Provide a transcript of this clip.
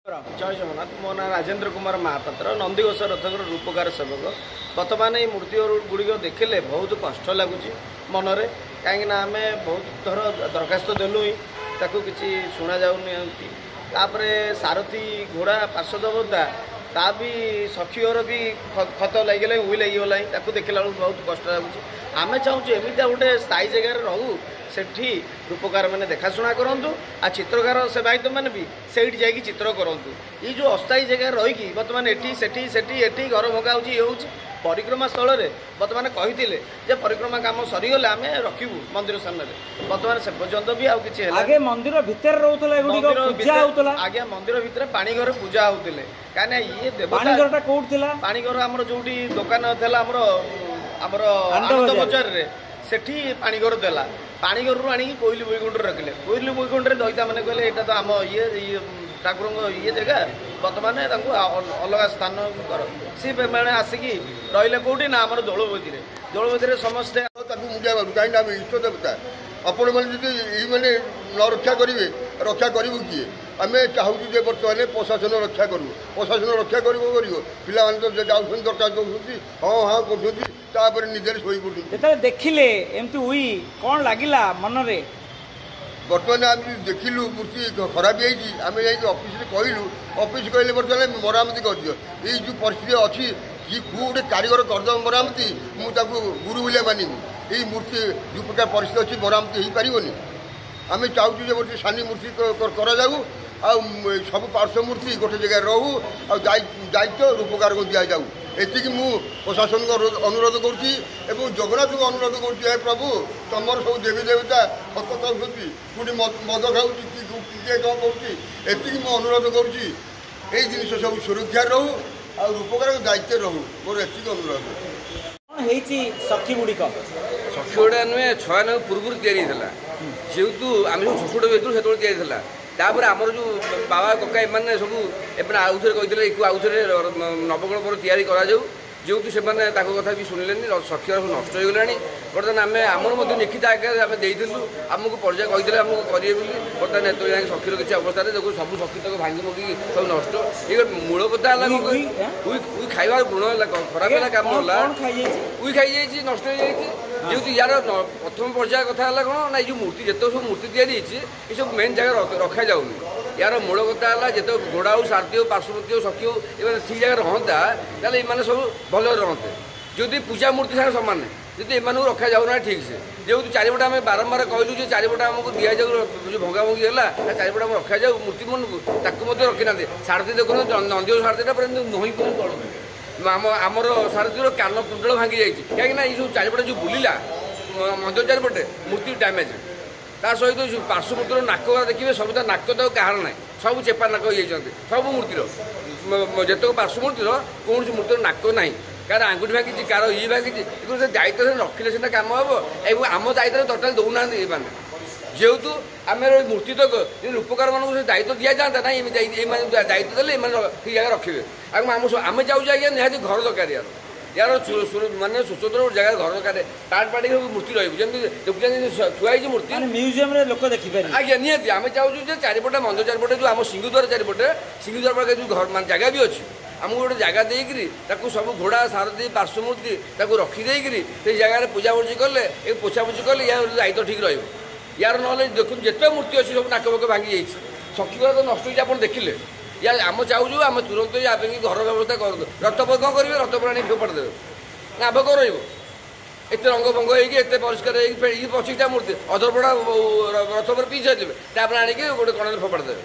जय जगन्नाथ मो ना राजेन्द्र कुमार महापात्र नंदीघोष रथकर रूपकार सेवक बर्तमान ये मूर्ति गुड़िक देखिले बहुत कष्ट लगुच मनरे कहीं आम बहुत थर दरखास्त देलु ताकू कि शुणा जापर सारथी घोड़ा पार्श्वदेवता ता भी सखीर भी खत लगे उई लगिगला देखला बहुत कष्ट लगुच आम चाहूँ एमती गोटे स्थायी जगार रहू सेठी रूपकार मैंने देखाशुना करूँ आ चित्रकार से भाई मैंने भी से चित्र करूँ ये जो अस्थायी जगह रहीकि बर्तमान एटी सेठी सेठी एटी घर भंगा हो परिक्रमा स्थल में बर्तमान कही परिक्रमा काम सरीगले आम रखू मंदिर सामने बर्तमान से पर्यंत भी आउ कि आगे मंदिर भितर आज्ञा मंदिर भितर पानी घर पूजा होते कहीं ये देवता पानी घर आम जो दुकान आनंद बजार सेठी पानी घर देला पानी घर आनी कोईली बैकुंठ रखिले कोईली बैकुंठ दैता मैंने कहले यहाँ तो आम ये ठाकुर ये जगह बर्तमान अलग स्थान कर सी मैंने आसिकी रही कौटी ना आम दौलभती समस्ते कहीं इष्ट देवता आपण मैंने न रक्षा करेंगे रक्षा करूँ किए आम चाहूँ बर्तमान प्रशासन रक्षा करूँ प्रशासन रक्षा कर पिला तो जाऊँ दरकार कर हाँ हाँ कर निजे शोई पड़े देखिले एमती हुई कौन लगिला मन रे बर्तमान आम देखिलु मूर्ति खराब आम जा ऑफिस कहलु ऑफिस कहले बर्तमान मरामती कर दियो ये जो परिस्थिति अच्छी कि गोटे कारीगर करदेव मरामती मुझे गुरु बोलिया मानिबी ये मूर्ति जो प्रकार परिस्थिति अच्छी मरामती हो पारनी आम चाहूँ जो गोटे सानी मूर्ति कराऊ सब पार्श्व मूर्ति गोटे जगह रहू दायित्व रूपकार को दि जाऊ एति मु प्रशासन को अनुरोध करुँची जगन्नाथ को अनुरोध करुँची प्रभु तुम सब देवी देवता खत खाऊँच कोई मद खाऊँ किए कौन करुँची मु अनुरोध करुँची ये जिन सब सुरक्षा रहू आ रूपकार दायित्व रहू मोर एति अनुरोध सखी गुड़िक सखी गुड़ा नुहे 6 पूर्व या जेहेतु आम सब छोट छोट से तापर आमर जो बाबा कका एम सब आउ थे कही आउ थे नवकण पर तैयारी कराऊ जेहेतु से कथा भी शुणिले सखी नष्ट हो गला बर्तमान आम आमर लिखित आगे आम देलु आमको पर्याय कही आमको करेंगे बर्तमान ये सखीर किसी अवस्था देखो सब सखी तक भांगी मुगी सब नष्ट ये मूल कथा है खाइबार गुण है खराब है कम उई खाई जाइए नष्ट हो जाइए जेहेतु यार प्रथम पर्याय कथा है कौन ना जो मूर्ति जिते सब मूर्ति या सब मेन जगह रखा जाऊनी यार मूल कथा है जिते घोड़ा हो सारथी हो पार्श्ववर्ती हो सखी हो ये ठीक जगह रहता ताले ये सब भल रहते जदि पूजा मूर्ति साथ सामान जब एम रखा जाऊना ठीक से जेहतु चारिपटा आम बारंबार कहलु जो चारिपटा आमको दि जाऊ जो भंगा भंगी है चारिपटा आम रखा जाऊ मूर्ति मन को रखी ना सारथी देखो नंदी सारथीटा पर नही पड़ू आमर सारथीर कान कुंडल भांगी जाइए कहीं ये सब चारिपटे जो बुलिला मंदिर चारिपटे मूर्ति डैमेज ता सहित पार्श्व मूर्तिर नाक देखिए सब नाक तो कहार ना सब चेपा नाक हो सब मूर्तिर जितक पार्श्व मूर्तिर कौन मूर्तिर नाक ना कार आंगुठी भांगी कार ये भांगी दायित्व रखिले सीना कम हम आम दायित्व टोटाल दौना मैंने जेहेतु आम मूर्ति तक रूपकार मानक से दायित्व दि जाता ना दायित्व देते ठीक जगह रखिए आम चाहूँ आज्ञा निहती घर दरकार यार मानने स्वतंत्र जगह घर दरकार टाट पाटी मूर्ति रही थुआई मूर्ति म्यूजियम लोक देखिए आज्ञा निहती आम चाहूँ चारिपटे मंदिर चारिपटे जो आम सिंहद्वार चारिपटे सिंहद्वार पाखे जो घर जगह भी अच्छी आमको गोटे जगह देकर सब घोड़ा सारथी पार्श्वमूर्ति रखीदेकरी से जगह पूजा पूजी कले पोछापोछी कले यार दायित्व ठीक रही यार ना देखो जिते मूर्ति अच्छी सब नाक बक भांगी जाइए सखी तो नष्ट हो आप देखिले या आम चाहूँ आम तुरंत यहाँ घर व्यवस्था कर रथ कौन करेंगे रथ पर आनी फोपाड़ देवे ना आभ कौन रत रंग भंग होते परिष्कार 25टा मूर्ति अधरपड़ा रथ पर पीछे देवे तापर आनिक गोटे कण फोपाड़ देवे